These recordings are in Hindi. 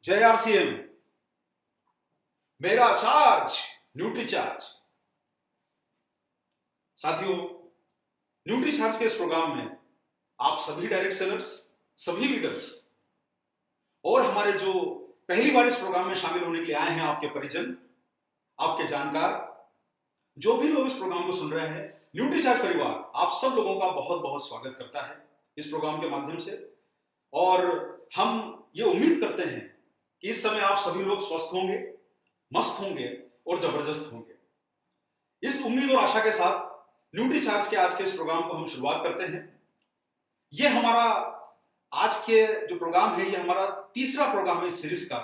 जय आरसीएम। मेरा चार्ज न्यूट्री चार्ज। साथियों, न्यूट्री चार्ज के इस प्रोग्राम में आप सभी डायरेक्ट सेलर्स, सभी लीडर्स और हमारे जो पहली बार इस प्रोग्राम में शामिल होने के लिए आए हैं, आपके परिजन, आपके जानकार, जो भी लोग इस प्रोग्राम को सुन रहे हैं, न्यूट्री चार्ज परिवार आप सब लोगों का बहुत बहुत स्वागत करता है इस प्रोग्राम के माध्यम से। और हम ये उम्मीद करते हैं कि इस समय आप सभी लोग स्वस्थ होंगे, मस्त होंगे और जबरदस्त होंगे। इस उम्मीद और आशा के साथ न्यूट्री चार्ज के आज के इस प्रोग्राम को हम शुरुआत करते हैं। यह हमारा आज के जो प्रोग्राम है, यह हमारा तीसरा प्रोग्राम है इस सीरीज का।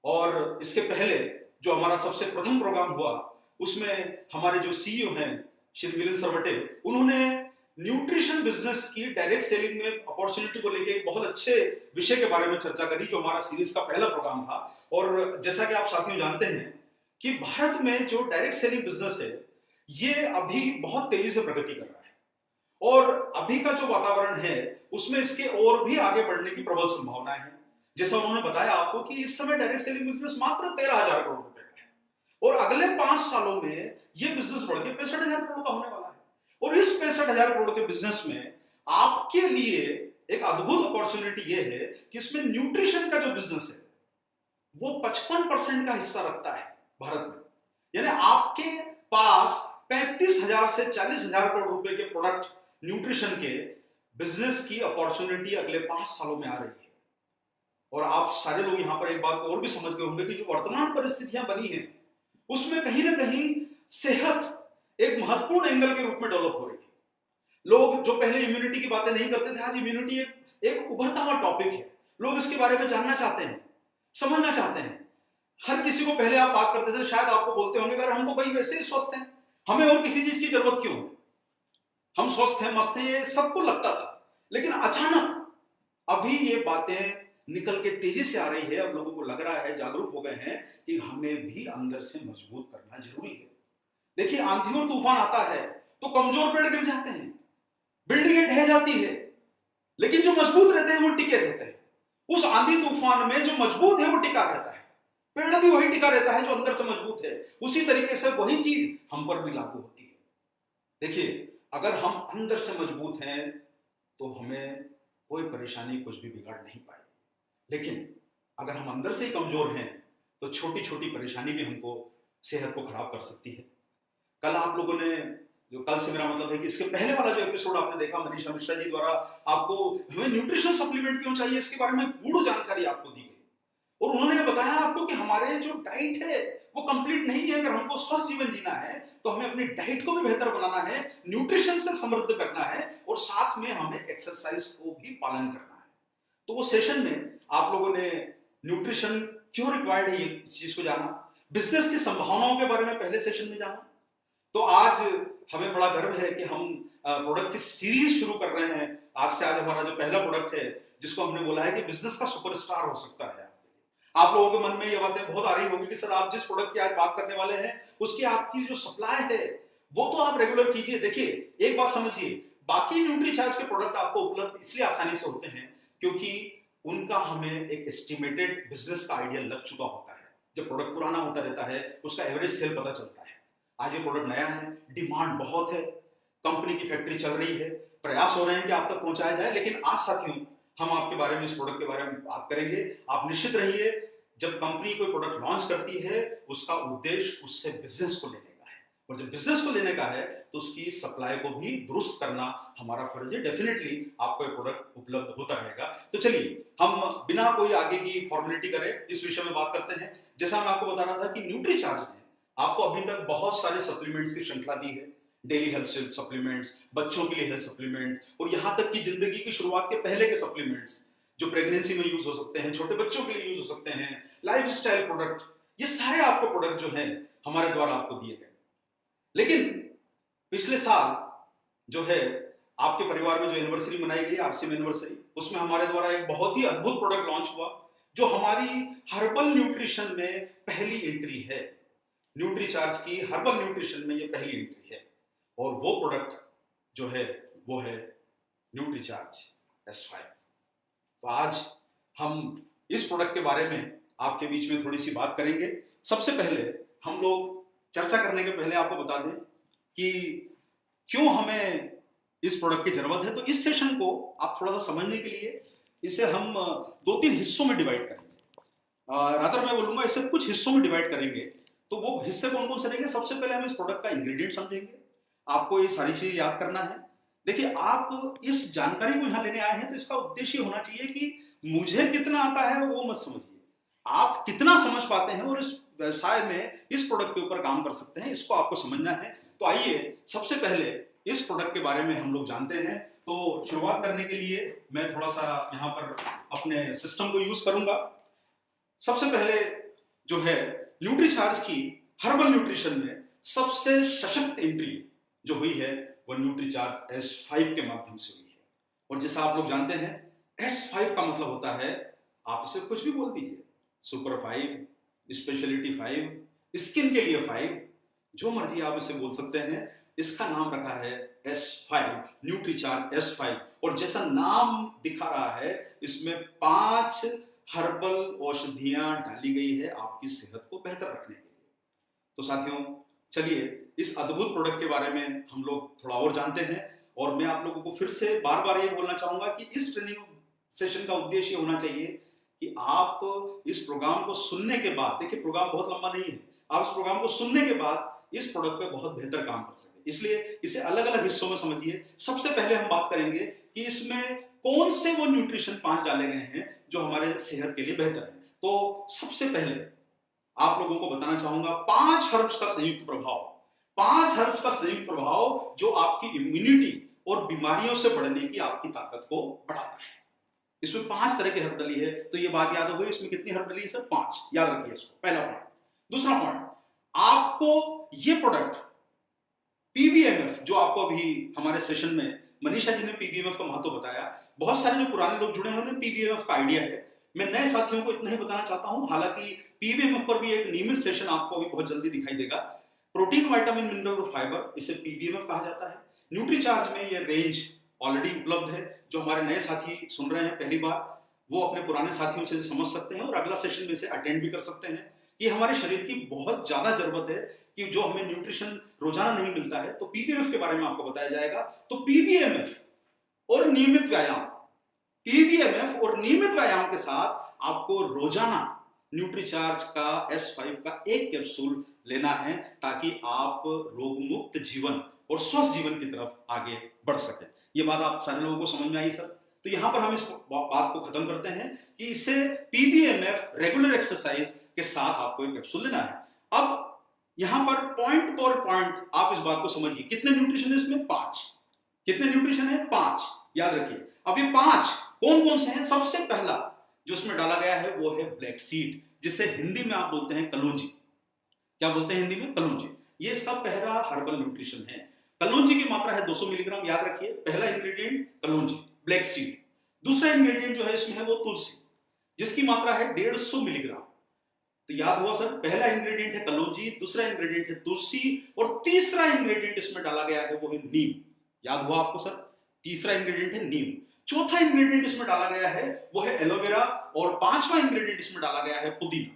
और इसके पहले जो हमारा सबसे प्रथम प्रोग्राम हुआ, उसमें हमारे जो सीईओ हैं श्री मिलिंद सरवटे, उन्होंने न्यूट्रिशन बिजनेस की डायरेक्ट सेलिंग में अपॉर्चुनिटी को लेकर एक बहुत अच्छे विषय के बारे में चर्चा करी, जो हमारा सीरीज का पहला प्रोग्राम था। और जैसा कि आप साथियों जानते हैं कि भारत में जो डायरेक्ट सेलिंग बिजनेस है, ये अभी बहुत तेजी से प्रगति कर रहा है और अभी का जो वातावरण है उसमें इसके और भी आगे बढ़ने की प्रबल संभावनाएं हैं। जैसा उन्होंने बताया आपको कि इस समय डायरेक्ट सेलिंग बिजनेस मात्र 13,000 करोड़ रुपए का है और अगले 5 सालों में यह बिजनेस बढ़ के 65,000 करोड़ का होने वाला है। और इस 65,000 करोड़ के बिजनेस में आपके लिए एक अद्भुत अपॉर्चुनिटी यह है कि इसमें न्यूट्रिशन का जो बिजनेस है वो 55% का हिस्सा रखता है भारत में। यानी आपके पास 35,000 से 40,000 करोड़ रुपए के प्रोडक्ट न्यूट्रिशन के बिजनेस की अपॉर्चुनिटी अगले 5 सालों में आ रही है। और आप सारे लोग यहां पर एक बात को और भी समझ गए होंगे कि जो वर्तमान परिस्थितियां बनी हैं उसमें कहीं ना कहीं सेहत एक महत्वपूर्ण एंगल के रूप में डेवलप हो रही है। लोग जो पहले इम्यूनिटी की बातें नहीं करते थे, आज इम्यूनिटी एक उभरता हुआ टॉपिक है। लोग इसके बारे में जानना चाहते हैं, समझना चाहते हैं। हर किसी को पहले आप बात करते थे, शायद आपको बोलते होंगे अगर हम तो भाई वैसे ही स्वस्थ हैं, हमें और किसी चीज की जरूरत क्यों है, हम स्वस्थ हैं, मस्त हैं, ये सबको लगता था। लेकिन अचानक अभी ये बातें निकल के तेजी से आ रही है। अब लोगों को लग रहा है, जागरूक हो गए हैं कि हमें भी अंदर से मजबूत करना जरूरी है। देखिए, आंधी और तूफान आता है तो कमजोर पेड़ गिर जाते हैं, बिल्डिंगें ढह जाती है, लेकिन जो मजबूत रहते हैं वो टिके रहते हैं। उस आंधी तूफान में जो मजबूत है वो टिका रहता है। पेड़ भी वही टिका रहता है जो अंदर से मजबूत है। उसी तरीके से वही चीज हम पर भी लागू होती है। देखिए, अगर हम अंदर से मजबूत हैं तो हमें कोई परेशानी कुछ भी बिगाड़ नहीं पाएगी। लेकिन अगर हम अंदर से ही कमजोर हैं तो छोटी छोटी परेशानी भी हमको सेहत को खराब कर सकती है। कल आप लोगों ने, जो कल से मेरा मतलब है कि इसके पहले वाला जो एपिसोड आपने देखा, मनीषा मिश्रा जी द्वारा आपको हमें न्यूट्रिशन सप्लीमेंट क्यों चाहिए इसके बारे में गूढ़ जानकारी आपको दी गई। और उन्होंने बताया आपको कि हमारे जो डाइट है वो कंप्लीट नहीं है। अगर हमको स्वस्थ जीवन जीना है तो हमें अपनी डाइट को भी बेहतर बनाना है, न्यूट्रिशन से समृद्ध करना है और साथ में हमें एक्सरसाइज को भी पालन करना है। तो वो सेशन में आप लोगों ने न्यूट्रिशन क्यों रिक्वायर्ड है ये चीज को जाना, बिजनेस की संभावनाओं के बारे में पहले सेशन में जाना। तो आज हमें बड़ा गर्व है कि हम प्रोडक्ट की सीरीज शुरू कर रहे हैं। आज से आज हमारा जो पहला प्रोडक्ट है जिसको हमने बोला है कि बिजनेस का सुपरस्टार हो सकता है। आप लोगों के मन में ये बातें बहुत आ रही होगी कि सर आप जिस प्रोडक्ट की आज बात करने वाले हैं उसकी आपकी जो सप्लाई है वो तो आप रेगुलर कीजिए। देखिए, एक बात समझिए, बाकी न्यूट्री चार्ज के प्रोडक्ट आपको उपलब्ध इसलिए आसानी से होते हैं क्योंकि उनका हमें एक एस्टिमेटेड बिजनेस का आइडिया लग चुका होता है। जब प्रोडक्ट पुराना होता रहता है उसका एवरेज सेल पता चलता है। आज ये प्रोडक्ट नया है, डिमांड बहुत है, कंपनी की फैक्ट्री चल रही है, प्रयास हो रहे हैं कि आप तक पहुंचाया जाए। लेकिन आज साथियों हम आपके बारे में, इस प्रोडक्ट के बारे में बात करेंगे। आप निश्चित रहिए, जब कंपनी कोई प्रोडक्ट लॉन्च करती है उसका उद्देश्य उससे बिजनेस को लेने का है, और जब बिजनेस को लेने का है तो उसकी सप्लाई को भी दुरुस्त करना हमारा फर्ज है। डेफिनेटली आपको ये प्रोडक्ट उपलब्ध होता रहेगा। तो चलिए, हम बिना कोई आगे की फॉर्मेलिटी करे इस विषय में बात करते हैं। जैसा मैं आपको बता रहा था कि न्यूट्री चार्ज ने आपको अभी तक बहुत सारे सप्लीमेंट्स की श्रृंखला दी है। डेली हेल्थ सप्लीमेंट्स, बच्चों के लिए हेल्थ सप्लीमेंट, और यहां तक कि जिंदगी की शुरुआत के पहले के सप्लीमेंट्स जो प्रेगनेंसी में यूज हो सकते हैं, छोटे बच्चों के लिए यूज हो सकते हैं, लाइफस्टाइल प्रोडक्ट, ये सारे आपको प्रोडक्ट जो हैं हमारे द्वारा आपको दिए गए। लेकिन पिछले साल जो है आपके परिवार में जो एनिवर्सरी मनाई गई, आरसीएम एनिवर्सरी, उसमें हमारे द्वारा एक बहुत ही अद्भुत प्रोडक्ट लॉन्च हुआ जो हमारी हर्बल न्यूट्रिशन में पहली एंट्री है। न्यूट्री चार्ज की हर्बल न्यूट्रिशन में ये पहली एंट्री है और वो प्रोडक्ट जो है वो है न्यूट्री चार्ज S5। तो आज हम इस प्रोडक्ट के बारे में आपके बीच में थोड़ी सी बात करेंगे। सबसे पहले हम लोग चर्चा करने के पहले आपको बता दें कि क्यों हमें इस प्रोडक्ट की जरूरत है। तो इस सेशन को आप थोड़ा सा समझने के लिए इसे हम 2-3 हिस्सों में डिवाइड करेंगे। रादर मैं बोलूंगा इसे कुछ हिस्सों में डिवाइड करेंगे। तो वो हिस्से कौन कौन से रहेंगे? सबसे पहले हम इस प्रोडक्ट का इंग्रेडिएंट समझेंगे। आपको ये सारी चीजें याद करना है। देखिए, आप इस जानकारी को यहाँ लेने आए हैं तो इसका उद्देश्य होना चाहिए कि मुझे कितना आता है वो मत समझिए, आप कितना समझ पाते हैं और इस व्यवसाय में इस प्रोडक्ट के ऊपर काम कर सकते हैं, इसको आपको समझना है। तो आइए सबसे पहले इस प्रोडक्ट के बारे में हम लोग जानते हैं। तो शुरुआत करने के लिए मैं थोड़ा सा यहाँ पर अपने सिस्टम को यूज करूंगा। सबसे पहले जो है न्यूट्रीचार्ज की हर्बल न्यूट्रिशन में सबसे सशक्त एंट्री जो हुई है वो न्यूट्रीचार्ज S5 के माध्यम से हुई है। और जैसा आप लोग जानते हैं S5 का मतलब होता है, आप इसे कुछ भी बोल दीजिए, सुपर 5, स्पेशलिटी 5, स्किन के लिए 5, जो मर्जी आप इसे बोल सकते हैं। इसका नाम रखा है S5, न्यूट्रीचार्ज S5। और जैसा नाम दिखा रहा है इसमें 5 हर्बल औषधियां डाली गई है आपकी सेहत को बेहतर रखने के लिए। तो साथियों, चलिए इस अद्भुत प्रोडक्ट के बारे में हम लोग थोड़ा और जानते हैं। और मैं आप लोगों को फिर से बार बार ये बोलना चाहूंगा कि इस ट्रेनिंग सेशन का उद्देश्य होना चाहिए कि आप इस प्रोग्राम को सुनने के बाद, देखिए प्रोग्राम बहुत लंबा नहीं है, आप इस प्रोग्राम को सुनने के बाद इस प्रोडक्ट पे बहुत बेहतर काम कर सके। इसलिए इसे अलग अलग हिस्सों में समझिए। सबसे पहले हम बात करेंगे कि इसमें कौन से वो न्यूट्रिशन 5 डाले गए हैं जो हमारे सेहत के लिए बेहतर है। तो सबसे पहले आप लोगों को बताना चाहूंगा 5 हर्ब्स का संयुक्त प्रभाव, 5 हर्ब्स का संयुक्त प्रभाव जो आपकी इम्यूनिटी और बीमारियों से बढ़ने की आपकी ताकत को बढ़ाता है। इसमें 5 तरह की हर्ब डली है। तो ये बात याद हो गई, इसमें कितनी हर्ब डली है सर? 5। याद रखिए इसको, पहला पॉइंट। दूसरा पॉइंट, आपको ये प्रोडक्ट पीबीएमएफ, जो आपको अभी हमारे सेशन में मनीषा जी ने पीबीएमएफ का महत्व बताया, बहुत सारे जो पुराने लोग जुड़े हैं उन्हें पीबीएमएफ का आइडिया है। मैं नए साथियों को इतना ही बताना चाहता हूं, हालांकि पीबीएमएफ पर भी एक नियमित सेशन आपको अभी बहुत जल्दी दिखाई देगा। प्रोटीन, विटामिन, मिनरल और फाइबर, इसे पीबीएमएफ कहा जाता है। न्यूट्रीचार्ज में ये रेंज ऑलरेडी उपलब्ध है। जो हमारे नए साथी सुन रहे हैं पहली बार, वो अपने पुराने साथियों से समझ सकते हैं और अगला सेशन में से अटेंड भी कर सकते हैं। ये हमारे शरीर की बहुत ज्यादा जरूरत है कि जो हमें न्यूट्रिशन रोजाना नहीं मिलता है, तो पीबीएमएफ के बारे में आपको बताया जाएगा। तो पीबीएमएफ और नियमित व्यायाम, पीबीएमएफ और नियमित व्यायाम के साथ आपको रोजाना न्यूट्रीचार्ज का S5 का एक कैप्सूल लेना है, ताकि आप रोग मुक्त जीवन और स्वस्थ जीवन की तरफ आगे बढ़ सके। ये बात आप सारे लोगों को समझ में आई सर? तो यहां पर हम इस बात को खत्म करते हैं कि इसे पीबीएमएफ रेगुलर एक्सरसाइज के साथ आपको एक कैप्सूल लेना है। अब यहां पर पॉइंट पर पॉइंट आप इस बात को समझिए, कितने न्यूट्रिशन है इसमें? 5। कितने न्यूट्रिशन है? 5। याद रखिए। अब ये 5 कौन कौन से हैं? सबसे पहला जो इसमें डाला गया है वो है ब्लैक सीड, जिसे हिंदी में आप बोलते हैं कलौंजी। क्या बोलते हैं हिंदी में? कलौंजी। ये इसका पहला हर्बल न्यूट्रिशन है। कलौंजी की मात्रा है 200 मिलीग्राम। याद रखिए, पहला इंग्रेडिएंट कलौंजी, ब्लैक सीड। दूसरा इंग्रेडिएंट जो है इसमें है वो तुलसी, जिसकी मात्रा है 150 मिलीग्राम। तो याद हुआ सर, पहला इंग्रेडिएंट है कलौंजी, दूसरा इंग्रेडिएंट है तुलसी और तीसरा इंग्रेडिएंट इसमें डाला गया है वो है नीम। याद हुआ आपको सर? तीसरा इंग्रेडिएंट है नीम। चौथा इंग्रेडिएंट इसमें डाला गया है वो है एलोवेरा और पांचवा इंग्रेडिएंट इसमें डाला गया है पुदीना।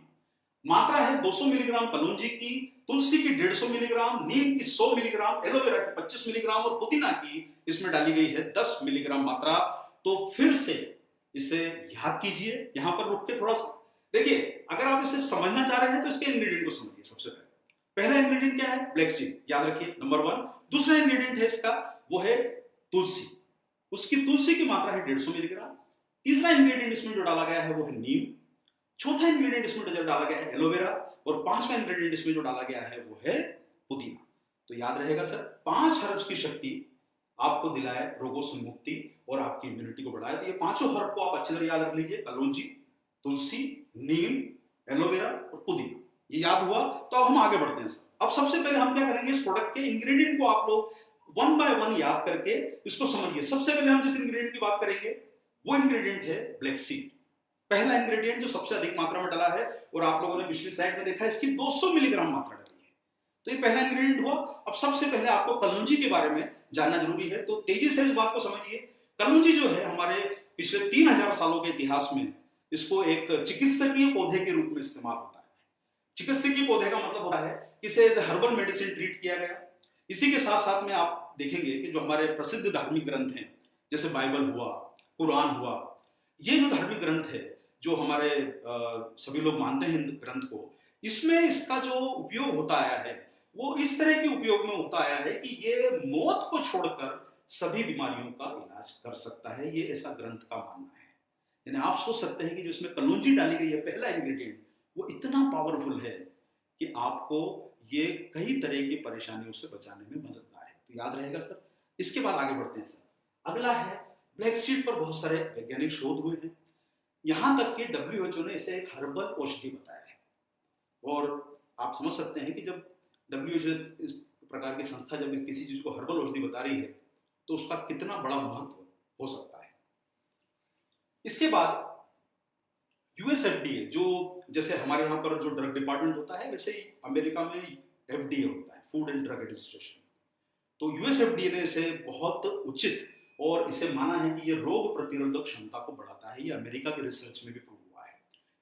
मात्रा है 200 मिलीग्राम कलौंजी की, तुलसी की 150 मिलीग्राम, नीम की 100 मिलीग्राम, एलोवेरा की 25 मिलीग्राम और पुदीना की इसमें डाली गई है 10 मिलीग्राम मात्रा। तो फिर से इसे याद कीजिए, यहां पर रुक के थोड़ा सा देखिए। अगर आप इसे समझना चाह रहे हैं तो इसके इंग्रेडिएंट को समझिए। सबसे पहला इंग्रेडिएंट क्या है? ब्लैक सीड, याद रखिए, नंबर 1। दूसरा इंग्रेडिएंट है इसका वो है तुलसी, उसकी तुलसी की मात्रा है 150 मिलीग्राम। तीसरा इंग्रेडिएंट इसमें जो डाला गया है वो है नीम। चौथा इंग्रेडिएंट इसमें जो डाला गया है एलोवेरा और पांचवा इंग्रेडिएंट इसमें जो डाला गया है वो है पुदीना। तो याद रहेगा सर, 5 हर्ब्स की शक्ति आपको दिलाए रोगों से मुक्ति और आपकी इम्यूनिटी को बढ़ाए। तो ये पांचों हर्ब को आप अच्छी तरह याद रख लीजिए, कलौंजी, तुलसी, नीम, एलोवेरा और पुदीना। ये याद हुआ? तो अब हम आगे बढ़ते हैं सर। अब सबसे पहले हम क्या करेंगे, इस प्रोडक्ट के इंग्रेडिएंट को आप लोग 1 बाय 1 याद करके इसको समझिए। सबसे पहले हम जिस इंग्रेडिएंट की बात करेंगे वो इंग्रेडिएंट है ब्लैक सीड, पहला इंग्रेडिएंट जो सबसे अधिक मात्रा में डाला है। और आप लोगों ने पिछली स्लाइड में देखा इसकी 200 मिलीग्राम मात्रा डाली है। तो ये पहला इंग्रेडिएंट हुआ। अब सबसे पहले आपको कलौंजी के बारे में जानना जरूरी है, तो तेजी से इस बात को समझिए। कलौंजी जो है हमारे पिछले 3000 सालों के इतिहास में इसको एक चिकित्सकीय पौधे के रूप में इस्तेमाल होता है। चिकित्सकीय पौधे का मतलब होता है कि इसे as a herbal medicine treat किया गया। इसी के साथ साथ में आप देखेंगे कि जो हमारे प्रसिद्ध धार्मिक ग्रंथ हैं, जैसे बाइबल हुआ, कुरान हुआ, ये जो धार्मिक ग्रंथ है, जो हमारे सभी लोग मानते हैं ग्रंथ को, इसमें इसका जो उपयोग होता आया है वो इस तरह के उपयोग में होता आया है कि ये मौत को छोड़कर सभी बीमारियों का इलाज कर सकता है। ये ऐसा ग्रंथ का मानना है। यानी आप सोच सकते हैं कि जो इसमें कलौंजी डाली गई है, पहला इंग्रेडिएंट, वो इतना पावरफुल है कि आपको ये कई तरह की परेशानियों से बचाने में मददगार है। तो याद रहेगा सर। इसके बाद आगे बढ़ते हैं सर। अगला है ब्लैक सीड पर बहुत सारे वैज्ञानिक शोध हुए हैं। यहां तक कि WHO ने इसे एक हर्बल औषधि बताया है। और आप समझ सकते हैं कि जब WHO इस प्रकार की संस्था जब किसी चीज को हर्बल औषधि बता रही है तो उसका कितना बड़ा महत्व हो सकता है। इसके बाद US FDA, जो जैसे हमारे यहाँ पर जो ड्रग डिपार्टमेंट होता है, वैसे ही अमेरिका में FDA होता है, फूड एंड ड्रग एडमिनिस्ट्रेशन। तो US FDA ने इसे बहुत उचित और इसे माना है कि ये रोग प्रतिरोधक क्षमता को बढ़ाता है। ये अमेरिका के रिसर्च में भी प्रूव हुआ है।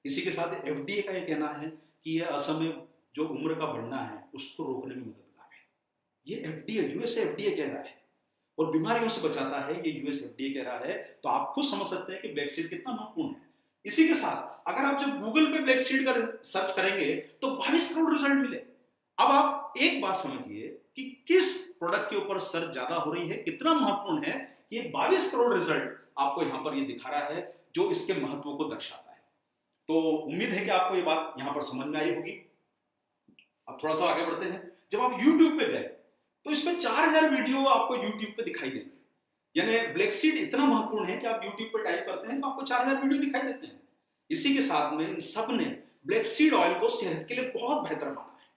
इसी के साथ FDA का ये कहना है कि यह असमय जो उम्र का बढ़ना है उसको रोकने में मददगार है। ये US FDA कह रहा है और बीमारियों से बचाता है, ये US FDA कह रहा है। तो आप खुद समझ सकते हैं कि ब्लैक सीड कितना महत्वपूर्ण है। इसी के साथ अगर आप जब गूगल पे ब्लैक सीड का सर्च करेंगे तो 22 करोड़ रिजल्ट मिले। अब आप एक बात समझिए कि किस प्रोडक्ट के ऊपर सर्च ज्यादा हो रही है, कितना महत्वपूर्ण है। ये 22 करोड़ रिजल्ट आपको यहां पर ये दिखा रहा है, जो इसके महत्व को दर्शाता है। तो उम्मीद है कि आपको ये बात यहां पर समझ में आई होगी। अब थोड़ा सा आगे बढ़ते हैं। जब आप YouTube पे गए तो इसमें 4000 वीडियो आपको YouTube पे दिखाई देंगे। यानी ब्लैक सीड इतना महत्वपूर्ण है कि आप YouTube पे टाइप करते हैं तो आपको 4000 वीडियो दिखाई देते हैं। इसी के साथ में इन सब ने ब्लैक सीड ऑयल को सेहत के लिए बहुत बेहतर माना है।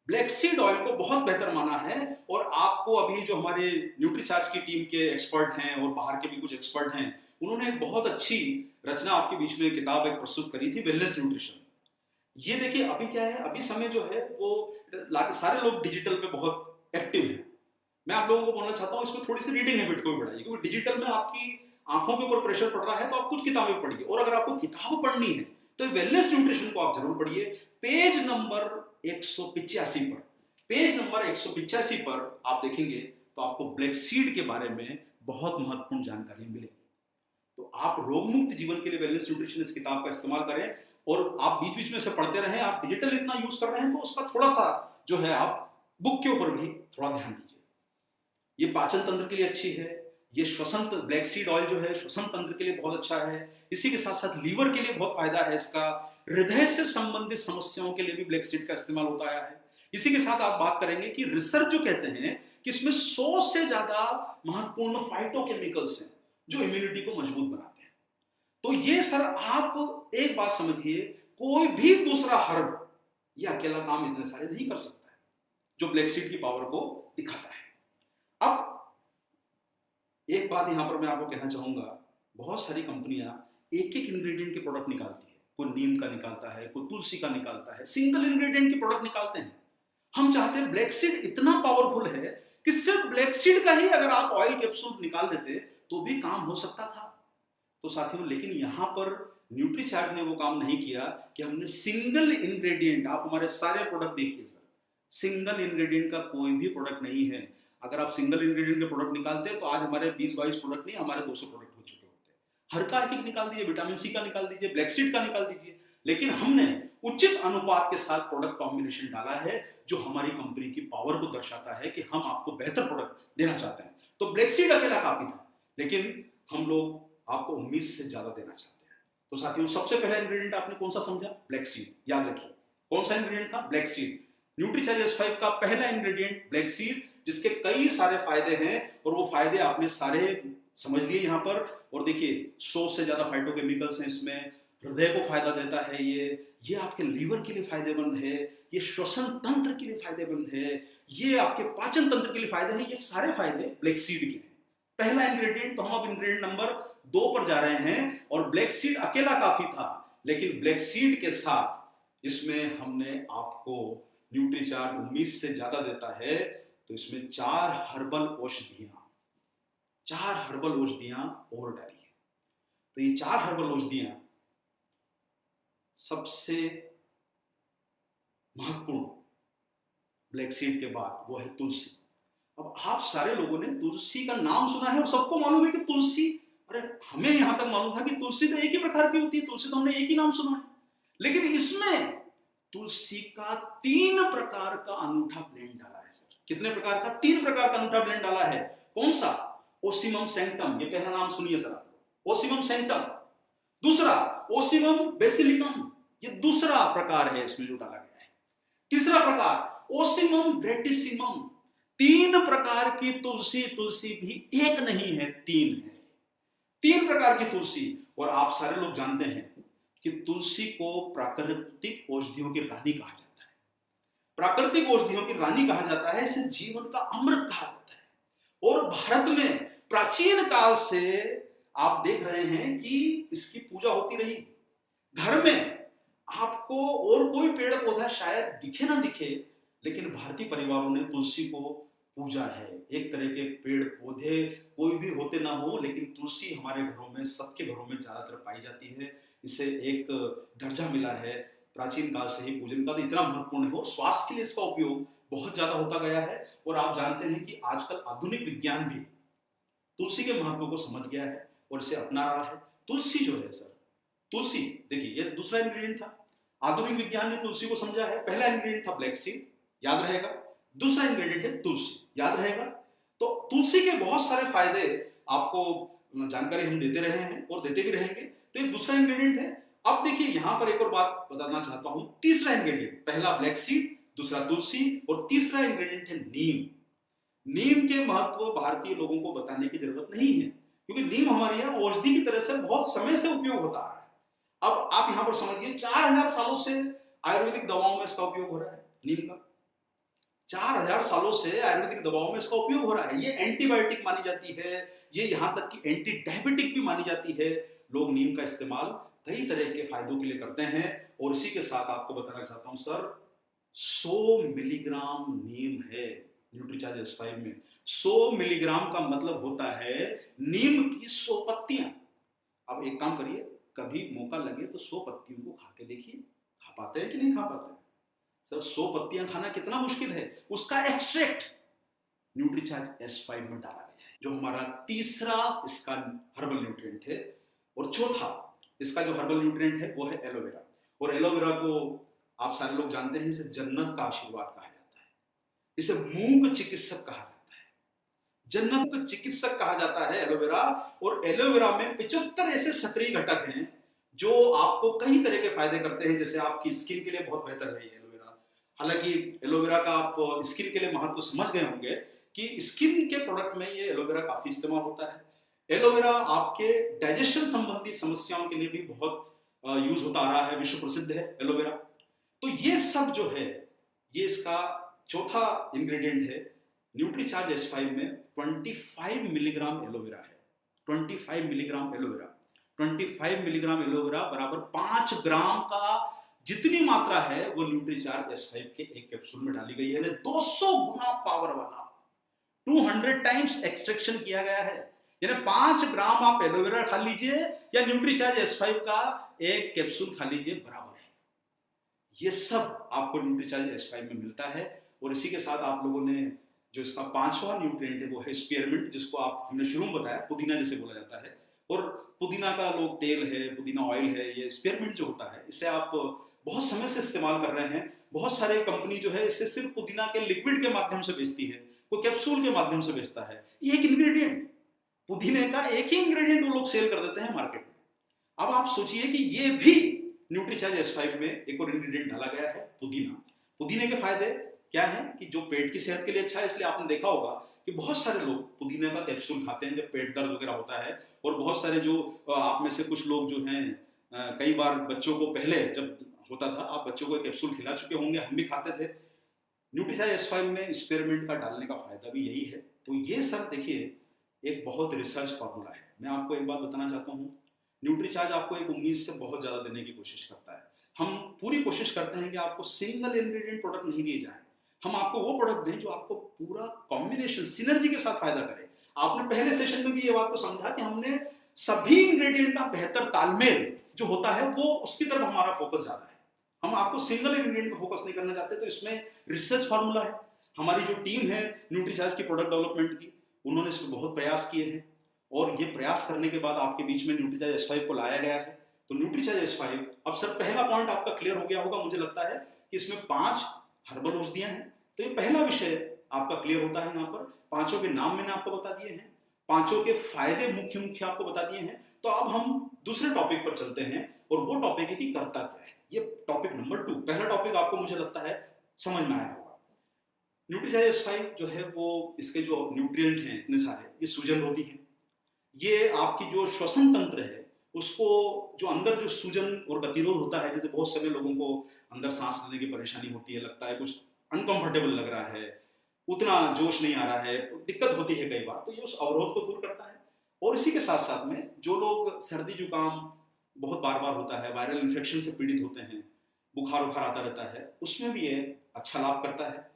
ब्लैक सीड ऑयल को बहुत बेहतर माना है। और आपको अभी जो हमारे न्यूट्रीचार्ज की टीम के एक्सपर्ट हैं और बाहर के भी कुछ एक्सपर्ट हैं, उन्होंने एक बहुत अच्छी रचना आपके बीच में किताब एक प्रस्तुत करी थी, वेलनेस न्यूट्रिशन। ये देखिए अभी क्या है, अभी समय जो है वो सारे लोग डिजिटल पे बहुत एक्टिव है। मैं आप लोगों को बोलना चाहता हूं इसमें थोड़ी सी रीडिंग हैबिट को भी बढ़ाइए, क्योंकि डिजिटल में आपकी आंखों के ऊपर प्रेशर पड़ रहा है। तो आप कुछ किताबें पढ़िए, और अगर आपको किताब पढ़नी है तो वेलनेस न्यूट्रिशन को आप जरूर पढ़िए। पेज नंबर 185 पर, पेज नंबर 185 पर आप देखेंगे तो आपको ब्लैक सीड के बारे में बहुत महत्वपूर्ण जानकारी मिलेगी। तो आप रोगमुक्त जीवन के लिए वेलनेस न्यूट्रिशन इस किताब का इस्तेमाल करें, और आप बीच बीच में से पढ़ते रहें। आप डिजिटल इतना यूज कर रहे हैं तो उसका थोड़ा सा जो है आप बुक के ऊपर भी थोड़ा ध्यान दीजिए। ये पाचन तंत्र के लिए अच्छी है। ये श्वसन, ब्लैक सीड ऑयल जो है श्वसन तंत्र के लिए बहुत अच्छा है। इसी के साथ साथ लीवर के लिए बहुत फायदा है इसका। हृदय से संबंधित समस्याओं के लिए भी ब्लैक सीड का इस्तेमाल होता है। इसी के साथ आप बात करेंगे कि रिसर्च जो कहते हैं कि इसमें 100 से ज्यादा महत्वपूर्ण फाइटोकेमिकल्स हैं जो इम्यूनिटी को मजबूत बनाते हैं। तो ये सर आप एक बात समझिए, कोई भी दूसरा हर्ब ये अकेला काम इतने सारे नहीं कर सकता है जो ब्लैक सीड की पावर को दिखाता है। अब एक बात यहां पर मैं आपको कहना चाहूंगा, बहुत सारी कंपनियां एक एक इंग्रेडिएंट के प्रोडक्ट निकालती है। कोई नीम का निकालता है, कोई तुलसी का निकालता है, सिंगल इंग्रेडिएंट के प्रोडक्ट निकालते हैं। हम चाहते हैं ब्लैक सीड इतना पावरफुल है कि सिर्फ ब्लैक सीड का ही अगर आप ऑयल कैप्सूल निकाल देते तो भी काम हो सकता था। तो साथियों, लेकिन यहां पर न्यूट्रीचार्ज ने वो काम नहीं किया कि हमने सिंगल इंग्रेडिएंट, आप हमारे सारे प्रोडक्ट देखिए सर, सिंगल इंग्रेडिएंट का कोई भी प्रोडक्ट नहीं है। अगर आप सिंगल इंग्रेडिएंट के प्रोडक्ट निकालते हैं तो आज हमारे 20-22 प्रोडक्ट नहीं, हमारे 200 प्रोडक्ट हो चुके होते हैं। हर का एक निकाल दीजिए, विटामिन सी का निकाल दीजिए, ब्लैक सीड का निकाल दीजिए। लेकिन हमने उचित अनुपात के साथ प्रोडक्ट कॉम्बिनेशन डाला है जो हमारी कंपनी की पावर को दर्शाता है कि हम आपको बेहतर प्रोडक्ट देना चाहते हैं। तो ब्लैक सीड अकेला काफी था, लेकिन हम लोग आपको उम्मीद से ज्यादा देना चाहते हैं। तो साथियों, सबसे पहला इंग्रेडिएंट आपने कौन सा समझा? Black seed. याद रखिए कौन सा इंग्रेडिएंट था? Black seed. न्यूट्रीचार्ज S5 का पहला इंग्रेडिएंट ब्लैक सीड, जिसके कई सारे फायदे हैं और वो फायदे आपने सारे समझ लिए यहां पर। और देखिए 100 से ज्यादा फाइटोकेमिकल्स हैं इसमें। हृदय को फायदा देता है ये आपके लीवर के लिए फायदेमंद है, ये श्वसन तंत्र के लिए फायदेमंद है, ये आपके पाचन तंत्र के लिए फायदे हैं। ये सारे फायदे ब्लैक सीड के हैं। पहला इंग्रेडिएंट। तो हम अब इंग्रेडिएंट नंबर 2 पर जा रहे हैं। और ब्लैक सीड अकेला काफी था, लेकिन ब्लैक सीड के साथ इसमें हमने आपको न्यूट्रीचार्ज उम्मीद से ज्यादा देता है। तो इसमें 4 हर्बल औषधियां और डाली है। तो ये 4 हर्बल औषधियां सबसे महत्वपूर्ण ब्लैक सीड के बाद वो है तुलसी। अब आप सारे लोगों ने तुलसी का नाम सुना है और सबको मालूम है कि तुलसी, अरे हमें यहां तक मालूम था कि तुलसी तो एक ही प्रकार की होती है, तुलसी तो हमने एक ही नाम सुना है, लेकिन इसमें तुलसी का 3 प्रकार का अनूठा ब्लेंड डाला है सर। कितने प्रकार का? 3 प्रकार का अनूठा ब्लेंड डाला है। कौन सा? ओसिमम सैंक्टम, ये पहला नाम सुनिए सर, ओसिमम सैंक्टम। दूसरा ओसिमम बेसिलिकम, ये दूसरा प्रकार है इसमें जो डाला गया है। तीसरा प्रकार ओसिमम ग्रेटिसिमम। 3 प्रकार की तुलसी, तुलसी भी एक नहीं है, 3 है। 3 प्रकार की तुलसी। और आप सारे लोग जानते हैं कि तुलसी को प्राकृतिक औषधियों की रानी कहा जाता है। प्राकृतिक औषधियों की रानी कहा जाता है, इसे जीवन का अमृत कहा जाता है। और भारत में प्राचीन काल से आप देख रहे हैं कि इसकी पूजा होती रही। घर में आपको और कोई पेड़ पौधा शायद दिखे ना दिखे, लेकिन भारतीय परिवारों ने तुलसी को पूजा है। एक तरह के पेड़ पौधे कोई भी होते ना हो, लेकिन तुलसी हमारे घरों में, सबके घरों में ज्यादातर पाई जाती है। इसे एक दर्जा मिला है प्राचीन काल से ही पूजन का, तो इतना महत्वपूर्ण हो। स्वास्थ्य के लिए इसका उपयोग बहुत ज्यादा होता गया है। और आप जानते हैं कि आजकल आधुनिक विज्ञान भी तुलसी के महत्व को समझ गया है और इसे अपना रहा है। तुलसी जो है सर, तुलसी देखिए ये दूसरा इंग्रेडिएंट था। आधुनिक विज्ञान ने तुलसी को समझा है। पहला इंग्रेडिएंट था ब्लैक सीड, याद रहेगा। दूसरा इंग्रेडिएंट है तुलसी, याद रहेगा। तो तुलसी के बहुत सारे फायदे आपको जानकारी हम देते रहे हैं और देते भी रहेंगे। तो ये दूसरा इंग्रेडिएंट है। अब देखिए यहां पर एक और बात बताना चाहता हूं। तीसरा इंग्रेडिएंट, पहला ब्लैक सीड, दूसरा तुलसी और तीसरा इंग्रेडिएंट है नीम। नीम के महत्व भारतीय लोगों को बताने की जरूरत नहीं है, क्योंकि नीम हमारे यहाँ औषधि की तरह से बहुत समय से उपयोग होता आ रहा है। अब आप यहां पर समझिए 4000 सालों से आयुर्वेदिक दवाओं में इसका उपयोग हो रहा है। नीम का 4000 सालों से आयुर्वेदिक दवाओं में इसका उपयोग हो रहा है। ये एंटीबायोटिक मानी जाती है, ये यहां तक कि एंटी डायबिटिक भी मानी जाती है। लोग नीम का इस्तेमाल कई तरह के फायदों के लिए करते हैं। और इसी के साथ आपको बताना चाहता हूं सर, 100 मिलीग्राम नीम है न्यूट्रीचार्ज S5 में। 100 मिलीग्राम का मतलब होता है नीम की 100 पत्तियां। अब एक काम करिए, कभी मौका लगे तो 100 पत्तियों को खा के देखिए, खा पाते हैं कि नहीं खा पाते हैं सर। 100 पत्तियां खाना कितना मुश्किल है। उसका एक्सट्रैक्ट न्यूट्रीचार्ज S5 में डाला गया है, जो हमारा तीसरा इसका हर्बल न्यूट्रिएंट है। और चौथा इसका जो हर्बल न्यूट्रिएंट है वो है एलोवेरा। और एलोवेरा को आप सारे लोग जानते हैं, इसे जन्नत का आशीर्वाद कहा जाता है, इसे मूक चिकित्सक कहा जाता है, जन्नत का चिकित्सक कहा जाता है एलोवेरा। और एलोवेरा में 75 ऐसे सक्रिय घटक हैं जो आपको कई तरह के फायदे करते हैं। जैसे आपकी स्किन के लिए बहुत बेहतर है ये एलोवेरा। हालांकि एलोवेरा का आप स्किन के लिए महत्व समझ गए होंगे कि स्किन के प्रोडक्ट में ये एलोवेरा काफी इस्तेमाल होता है। एलोवेरा आपके डाइजेशन संबंधी समस्याओं के लिए भी बहुत यूज होता आ रहा है, विश्व प्रसिद्ध है एलोवेरा। तो ये सब जो है, ये इसका चौथा इंग्रेडिएंट है। न्यूट्रीचार्ज S5 में 25 मिलीग्राम एलोवेरा है। 25 मिलीग्राम एलोवेरा, 25 मिलीग्राम एलोवेरा बराबर 5 ग्राम का जितनी मात्रा है वो न्यूट्रीचार्ज S5 के एक कैप्सूल में डाली गई है। 200 गुना पावर वाला, 200 टाइम्स एक्सट्रैक्शन किया गया है। यानी 5 ग्राम आप एलोवेरा खा लीजिए या न्यूट्रीचार्ज S5 का एक कैप्सूल खा लीजिए, बराबर है। ये सब आपको न्यूट्रीचार्ज S5 में मिलता है। और इसी के साथ आप लोगों ने जो इसका 5वां न्यूट्रिएंट है वो है स्पीयरमिंट, जिसको आप हमने शुरू में बताया पुदीना जिसे बोला जाता है। और पुदीना का लोग तेल है, पुदीना ऑयल है, ये स्पीयरमिंट जो होता है इसे आप बहुत समय से इस्तेमाल कर रहे हैं। बहुत सारे कंपनी जो है इसे सिर्फ पुदीना के लिक्विड के माध्यम से बेचती है, कोई कैप्सूल के माध्यम से बेचता है। एक इंग्रेडिएंट, पुदीने का एक ही इंग्रेडिएंट वो लोग सेल कर देते हैं मार्केट में। अब आप सोचिए कि ये भी न्यूट्रीचार्ज S5 में एक और इंग्रेडिएंट डाला गया है, पुदीना। पुदीने के फायदे क्या है कि जो पेट की सेहत के लिए अच्छा है, इसलिए आपने देखा होगा कि बहुत सारे लोग पुदीने का कैप्सूल खाते हैं जब पेट दर्द वगैरह होता है। और बहुत सारे जो आप में से कुछ लोग जो हैं, कई बार बच्चों को पहले जब होता था, आप बच्चों को कैप्सूल खिला चुके होंगे, हम भी खाते थे। न्यूट्रीचार्ज S5 में स्पीयरमिंट का डालने का फायदा भी यही है। तो ये सर देखिए एक बहुत रिसर्च फॉर्मूला है। मैं आपको एक बात बताना चाहता हूँ, न्यूट्रीचार्ज आपको एक उम्मीद से बहुत ज्यादा देने की कोशिश करता है। हम पूरी कोशिश करते हैं कि आपको सिंगल इंग्रेडिएंट प्रोडक्ट नहीं दिए जाए, हम आपको वो प्रोडक्ट दें जो आपको पूरा कॉम्बिनेशन, सिनर्जी के साथ फायदा करे। आपने पहले सेशन में भी ये बात को समझा कि हमने सभी इंग्रेडिएंट का बेहतर तालमेल जो होता है वो उसकी तरफ हमारा फोकस ज्यादा है। हम आपको सिंगल इंग्रेडिएंट पे फोकस नहीं करना चाहते, तो इसमें रिसर्च फार्मूला है। हमारी जो टीम है न्यूट्रीचार्ज की प्रोडक्ट डेवलपमेंट की, उन्होंने इसमें बहुत प्रयास किए हैं और ये प्रयास करने के बाद आपके बीच में न्यूट्रीचार्ज S5 को लाया गया है। तो न्यूट्रीचार्ज S5, अब सर पहला पॉइंट आपका क्लियर हो गया होगा, मुझे लगता है कि इसमें 5 हर्बल औषधियां हैं। तो ये पहला विषय आपका क्लियर होता है। यहाँ पर 5 के नाम मैंने आपको बता दिए हैं, 5 के फायदे मुख्य मुख्य आपको बता दिए हैं। तो अब हम दूसरे टॉपिक पर चलते हैं और वो टॉपिक है कि करता क्या है। ये टॉपिक नंबर 2, पहला टॉपिक आपको मुझे लगता है समझ में आया होगा। न्यूट्रीचार्ज S5 जो है वो, इसके जो न्यूट्रिएंट हैं इतने सारे, ये सूजन रोधी हैं। ये आपकी जो श्वसन तंत्र है उसको, जो अंदर जो सूजन और गतिरोध होता है, जैसे बहुत सारे लोगों को अंदर सांस लेने की परेशानी होती है, लगता है कुछ अनकंफर्टेबल लग रहा है, उतना जोश नहीं आ रहा है, तो दिक्कत होती है कई बार, तो ये उस अवरोध को दूर करता है। और इसी के साथ साथ में जो लोग सर्दी जुकाम बहुत बार बार होता है, वायरल इन्फेक्शन से पीड़ित होते हैं, बुखार उखार आता रहता है, उसमें भी ये अच्छा लाभ करता है।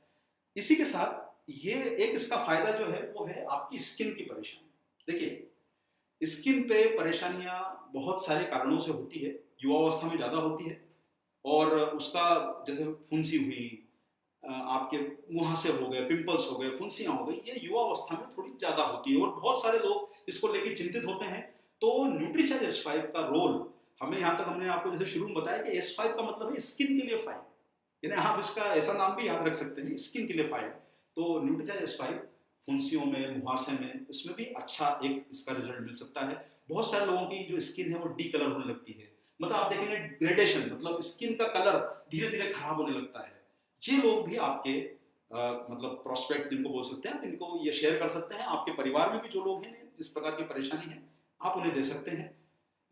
इसी के साथ ये एक इसका फायदा जो है वो है आपकी स्किन की परेशानी। देखिए, स्किन पे परेशानियां बहुत सारे कारणों से होती है, युवावस्था में ज्यादा होती है, और उसका जैसे फुंसी हुई, आपके मुहासे हो गए, पिंपल्स हो गए, फुंसियां हो गई, ये युवावस्था में थोड़ी ज्यादा होती है और बहुत सारे लोग इसको लेके चिंतित होते हैं। तो न्यूट्रीचार्ज S5 का रोल, हमें यहाँ तक हमने आपको जैसे शुरू में बताया कि S5 का मतलब है स्किन के लिए 5, यानी आप इसका ऐसा नाम भी याद रख सकते हैं, स्किन के लिए 5। तो न्यूट्रीचार्ज S5 फुंसियों में, मुहासे में, इसमें भी अच्छा एक इसका रिजल्ट मिल सकता है। बहुत सारे लोगों की जो स्किन है वो डी कलर होने लगती है, मतलब आप देखेंगे ग्रेडेशन, मतलब स्किन का कलर धीरे धीरे खराब होने लगता है। ये लोग भी आपके मतलब प्रोस्पेक्ट जिनको बोल सकते हैं, इनको ये शेयर कर सकते हैं। आपके परिवार में भी जो लोग हैं जिस प्रकार की परेशानी है, आप उन्हें दे सकते हैं।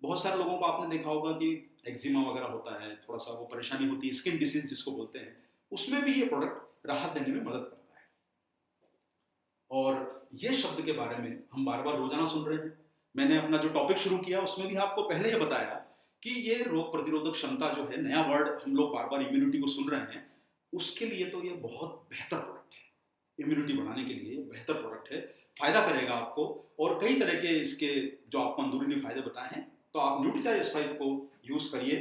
बहुत सारे लोगों को आपने देखा होगा कि एक्जिमा वगैरह होता है, थोड़ा सा वो परेशानी होती है, स्किन डिसीज जिसको बोलते हैं, उसमें भी ये प्रोडक्ट राहत देने में मदद करता है। और ये शब्द के बारे में हम बार बार रोजाना सुन रहे हैं। मैंने अपना जो टॉपिक शुरू किया उसमें भी आपको पहले ये बताया कि ये रोग प्रतिरोधक क्षमता जो है, नया वर्ड हम लोग बार बार इम्यूनिटी को सुन रहे हैं, उसके लिए तो ये बहुत बेहतर प्रोडक्ट है। इम्यूनिटी बढ़ाने के लिए बेहतर प्रोडक्ट है, फायदा करेगा आपको। और कई तरह के इसके जो आपको अंदरूनी फायदे बताए हैं, तो आप न्यूट्रीचार्ज S5 को यूज करिए।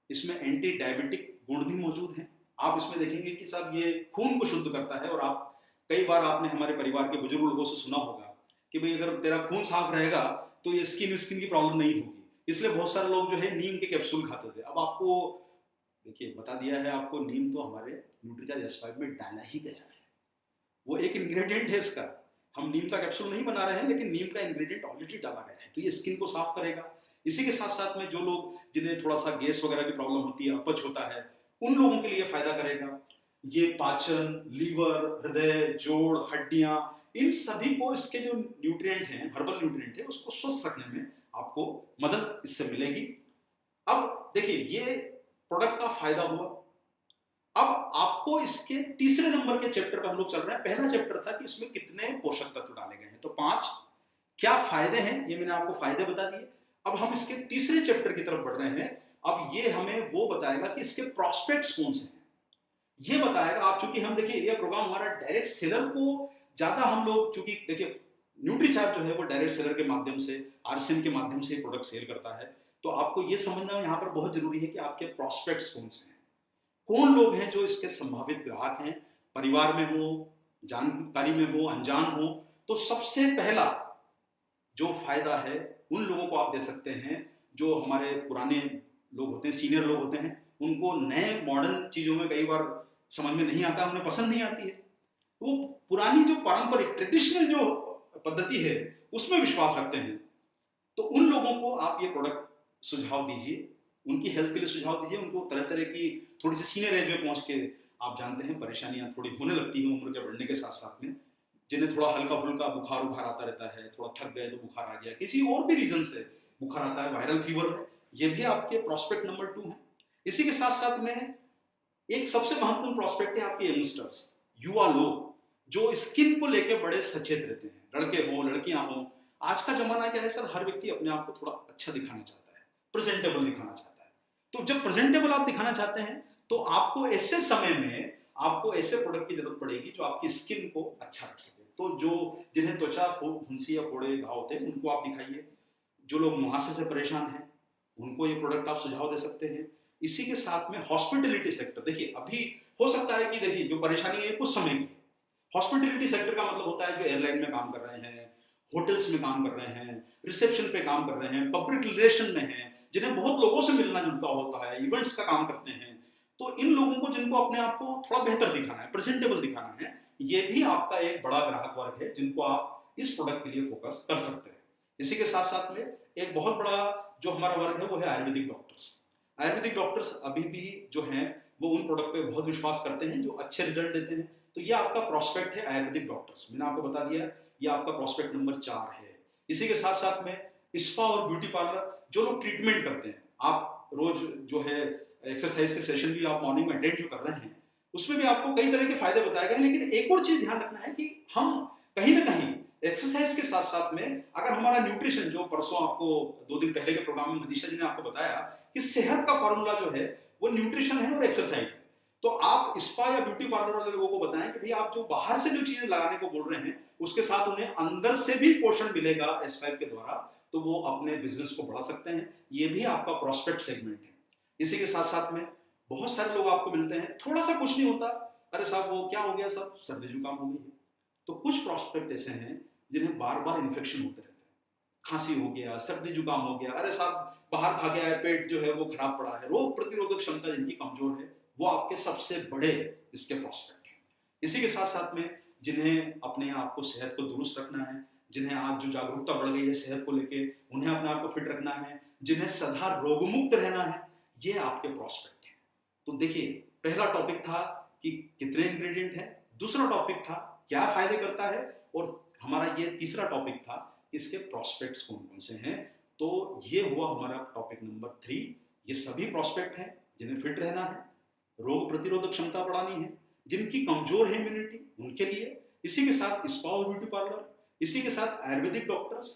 इसमें एंटी डायबिटिक गुण भी मौजूद हैं। आप इसमें देखेंगे कि साहब ये खून को शुद्ध करता है। और आप कई बार आपने हमारे परिवार के बुजुर्ग लोगों से सुना होगा कि भाई अगर तेरा खून साफ रहेगा तो ये स्किन की प्रॉब्लम नहीं होगी। इसलिए बहुत सारे लोग जो है नीम के कैप्सूल खाते थे। अब आपको देखिए बता दिया है आपको, नीम तो हमारे न्यूट्रीचार्ज S5 में डाला ही गया है, वो एक इंग्रेडिएंट है इसका। हम नीम का कैप्सूल नहीं बना रहे हैं, लेकिन नीम का इंग्रेडिएंट ऑलरेडी डाला गया है, तो ये स्किन को साफ करेगा। इसी के साथ साथ में जो लोग जिन्हें थोड़ा सा गैस वगैरह की प्रॉब्लम होती है, अपच होता है, उन लोगों के लिए फायदा करेगा। ये पाचन, लीवर, हृदय, जोड़, हड्डियां, इन सभी को इसके जो न्यूट्रिएंट हैं, हर्बल न्यूट्रिएंट है, उसको स्वस्थ रखने में आपको मदद इससे मिलेगी। अब देखिए ये प्रोडक्ट का फायदा हुआ। अब आपको इसके तीसरे नंबर के चैप्टर पे हम लोग चल रहे हैं। पहला चैप्टर था कि इसमें कितने पोषक तत्व डाले गए हैं, तो 5 क्या फायदे हैं, ये मैंने आपको फायदे बता दिए। अब हम इसके तीसरे चैप्टर की तरफ बढ़ रहे हैं। अब ये हमें वो बताएगा कि इसके प्रोस्पेक्ट्स कौन से हैं, ये बताएगा। आप चूंकि हम देखिए ये प्रोग्राम हमारा डायरेक्ट सेलर को ज्यादा हम लोग, चूंकि देखिए न्यूट्रीचार्ज जो है वो डायरेक्ट सेलर के माध्यम से, RCM के माध्यम से प्रोडक्ट सेल करता है। तो आपको ये समझना यहाँ पर बहुत जरूरी है कि आपके प्रोस्पेक्ट्स कौन से हैं, कौन लोग हैं जो इसके संभावित ग्राहक हैं, परिवार में हो, जानकारी में हो, अनजान हो। तो सबसे पहला जो फायदा है उन लोगों को आप दे सकते हैं जो हमारे पुराने लोग होते हैं, सीनियर लोग होते हैं। उनको नए मॉडर्न चीजों में कई बार समझ में नहीं आता, उन्हें पसंद नहीं आती है। वो पुरानी जो पारंपरिक ट्रेडिशनल जो पद्धति है उसमें विश्वास रखते हैं। तो उन लोगों को आप ये प्रोडक्ट सुझाव दीजिए, उनकी हेल्थ के लिए सुझाव दीजिए। उनको तरह तरह की थोड़ी सी सीनियर एज में पहुंच के, आप जानते हैं परेशानियां थोड़ी होने लगती हैं उम्र के बढ़ने के साथ साथ में, जिन्हें थोड़ा हल्का फुल्का बुखार उखार आता रहता है, थोड़ा थक गए तो बुखार आ गया, किसी और भी रीजन से बुखार आता है, वायरल फीवर में, ये भी आपके प्रोस्पेक्ट नंबर 2 है। इसी के साथ साथ में एक सबसे महत्वपूर्ण प्रोस्पेक्ट है आपके यंगस्टर्स, युवा लोग जो स्किन को लेकर बड़े सचेत रहते हैं, लड़के हो लड़कियां हो। आज का जमाना क्या है सर, हर व्यक्ति अपने आप को थोड़ा अच्छा दिखाना चाहता है, प्रेजेंटेबल दिखाना चाहता है। तो जब प्रेजेंटेबल आप दिखाना चाहते हैं तो आपको ऐसे समय में आपको ऐसे प्रोडक्ट की जरूरत पड़ेगी जो आपकी स्किन को अच्छा रख सके। तो जो जिन्हें त्वचा फुंसी या फोड़े घाव होते हैं उनको आप दिखाइए। जो लोग मुहासे से परेशान हैं उनको ये प्रोडक्ट आप सुझाव दे सकते हैं। इसी के साथ में हॉस्पिटलिटी सेक्टर, देखिए अभी हो सकता है कि देखिए जो परेशानी है कुछ समय की है। हॉस्पिटलिटी सेक्टर का मतलब होता है जो एयरलाइन में काम कर रहे हैं, होटल्स में काम कर रहे हैं, रिसेप्शन पे काम कर रहे हैं, पब्लिक रिलेशन में हैं, जिन्हें बहुत लोगों से मिलना जुलता होता है, इवेंट्स का काम करते हैं। तो इन लोगों को जिनको अपने आप को थोड़ा बेहतर दिखाना है, प्रेजेंटेबल दिखाना है, ये भी आपका एक बड़ा ग्राहक वर्ग है जिनको आप इस प्रोडक्ट के लिए फोकस कर सकते हैं। इसी के साथ साथ में एक बहुत बड़ा जो हमारा वर्ग है वो है आयुर्वेदिक डॉक्टर्स। आयुर्वेदिक डॉक्टर्स अभी भी जो हैं वो उन प्रोडक्ट पे बहुत विश्वास करते हैं जो अच्छे रिजल्ट देते हैं। तो ये आपका प्रोस्पेक्ट है आयुर्वेदिक डॉक्टर्स, मैंने आपको बता दिया ये आपका प्रोस्पेक्ट नंबर 4 है। इसी के साथ साथ में स्पा और ब्यूटी पार्लर, जो लोग ट्रीटमेंट करते हैं, आप रोज जो है एक्सरसाइज के सेशन भी आप मॉर्निंग में अटेंड जो कर रहे हैं, उसमें भी आपको कई तरह के फायदे बताए गए हैं। लेकिन एक और चीज ध्यान रखना है कि हम कहीं ना कहीं एक्सरसाइज के साथ साथ में अगर हमारा न्यूट्रिशन, जो परसों आपको 2 दिन पहले के प्रोग्राम में मनीषा जी ने आपको बताया कि सेहत का फॉर्मूला जो है वो न्यूट्रिशन है और एक्सरसाइज है। तो आप स्पा या ब्यूटी पार्लर वाले लोगों को बताएं कि भाई आप जो बाहर से जो चीजें लगाने को बोल रहे हैं उसके साथ उन्हें अंदर से भी पोषण मिलेगा S5 के द्वारा, तो वो अपने बिजनेस को बढ़ा सकते हैं। ये भी आपका प्रोस्पेक्ट सेगमेंट है। इसी के साथ साथ में बहुत सारे लोग आपको मिलते हैं, थोड़ा सा कुछ नहीं होता, अरे साहब वो क्या हो गया, सब सर्दी जुकाम हो गई है। तो कुछ प्रोस्पेक्ट ऐसे हैं जिन्हें बार बार इन्फेक्शन होते रहते हैं, खांसी हो गया, सर्दी जुकाम हो गया, अरे साहब बाहर खा गया है, पेट जो है वो खराब पड़ा है, रोग प्रतिरोधक क्षमता जिनकी कमजोर है, वो आपके सबसे बड़े इसके प्रोस्पेक्ट हैं। इसी के साथ साथ में जिन्हें अपने आप को सेहत को दुरुस्त रखना है, जिन्हें आज जो जागरूकता बढ़ गई है सेहत को लेके, उन्हें अपने आप को फिट रखना है, जिन्हें सदा रोगमुक्त रहना है, ये आपके प्रोस्पेक्ट हैं। तो देखिए पहला टॉपिक था कि कितने इंग्रेडिएंट है, दूसरा टॉपिक था क्या फायदे करता है, और हमारा ये तीसरा टॉपिक था इसके प्रोस्पेक्ट्स कौन कौन से हैं। तो ये हुआ हमारा टॉपिक नंबर 3। ये सभी प्रोस्पेक्ट हैं जिन्हें फिट रहना है, रोग प्रतिरोधक क्षमता बढ़ानी है, जिनकी कमजोर है इम्यूनिटी उनके लिए, इसी के साथ स्पा और ब्यूटी पार्लर, इसी के साथ आयुर्वेदिक डॉक्टर्स,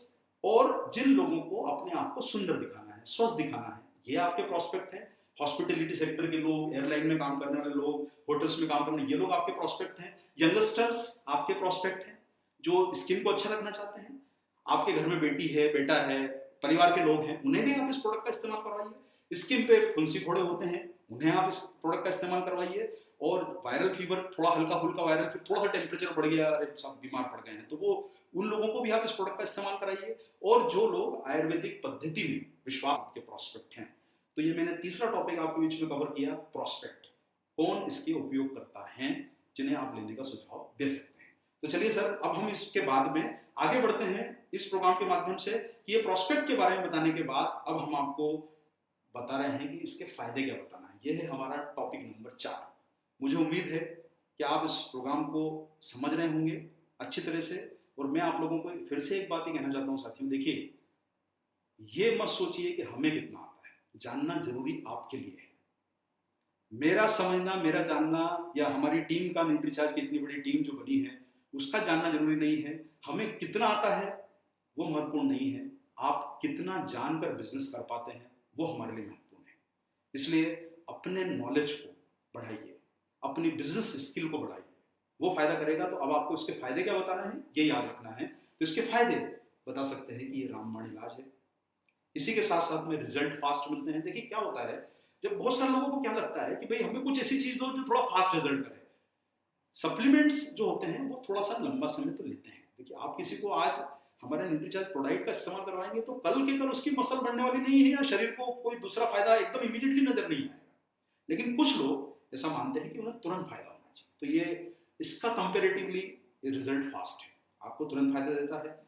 और जिन लोगों को अपने आप को सुंदर दिखाना है, स्वस्थ दिखाना है, ये आपके प्रोस्पेक्ट है। हॉस्पिटलिटी सेक्टर के लोग, एयरलाइन में काम करने वाले लोग, होटल्स में काम करने, ये लोग आपके प्रोस्पेक्ट हैं। यंगस्टर्स आपके प्रोस्पेक्ट हैं जो स्किन को अच्छा रखना चाहते हैं। आपके घर में बेटी है, बेटा है, परिवार के लोग हैं, उन्हें भी आप इस प्रोडक्ट का इस्तेमाल करवाइए। स्किन पे फुंसी फोड़े होते हैं, उन्हें आप इस प्रोडक्ट का इस्तेमाल करवाइए। और वायरल फीवर, थोड़ा हल्का फुल्का वायरल फीवर, थोड़ा सा टेम्परेचर बढ़ गया, अरे सब बीमार पड़ गए हैं, तो वो उन लोगों को भी आप इस प्रोडक्ट का इस्तेमाल कराइए। और जो लोग आयुर्वेदिक पद्धति में विश्वास के प्रोस्पेक्ट हैं। तो ये मैंने तीसरा टॉपिक आपके बीच में कवर किया, प्रोस्पेक्ट कौन इसके उपयोग करता है, जिन्हें आप लेने का सुझाव दे सकते हैं। तो चलिए सर, अब हम इसके बाद में आगे बढ़ते हैं इस प्रोग्राम के माध्यम से कि ये प्रोस्पेक्ट के बारे में बताने के बाद अब हम आपको बता रहे हैं कि इसके फायदे क्या बताना है। ये है हमारा टॉपिक नंबर 4। मुझे उम्मीद है कि आप इस प्रोग्राम को समझ रहे होंगे अच्छी तरह से। और मैं आप लोगों को फिर से एक बात ही कहना चाहता हूँ साथियों, देखिए ये मत सोचिए कि हमें कितना आता है, जानना जरूरी आपके लिए है। मेरा समझना, मेरा जानना, या हमारी टीम का न्यूट्रीचार्ज की इतनी बड़ी टीम जो बनी है उसका जानना जरूरी नहीं है। हमें कितना आता है वो महत्वपूर्ण नहीं है, आप कितना जानकर बिजनेस कर पाते हैं वो हमारे लिए महत्वपूर्ण है। इसलिए अपने नॉलेज को बढ़ाइए, अपनी बिजनेस स्किल को बढ़ाइए, वो फायदा करेगा। तो अब आपको इसके फायदे क्या बताना है ये याद रखना है। तो इसके फायदे बता सकते हैं कि ये रामबाण इलाज है। इसी के साथ साथ में रिजल्ट फास्ट मिलते हैं। देखिए क्या होता है, जब बहुत सारे लोगों को क्या लगता है कि भाई हमें कुछ ऐसी चीज दो जो थोड़ा फास्ट रिजल्ट करे। सप्लीमेंट्स जो होते हैं वो थोड़ा सा लंबा समय तो लेते हैं। देखिए आप किसी को आज हमारे न्यूट्रीचार्ज प्रोडक्ट का इस्तेमाल करवाएंगे तो कल के कल उसकी मसल बढ़ने वाली नहीं है, या शरीर को कोई दूसरा फायदा एकदम इमीडिएटली नजर नहीं आएगा। लेकिन कुछ लोग ऐसा मानते हैं कि उन्हें तुरंत फायदा होना चाहिए। तो ये इसका कंपेरेटिवली रिजल्ट फास्ट है, आपको तुरंत फायदा देता है।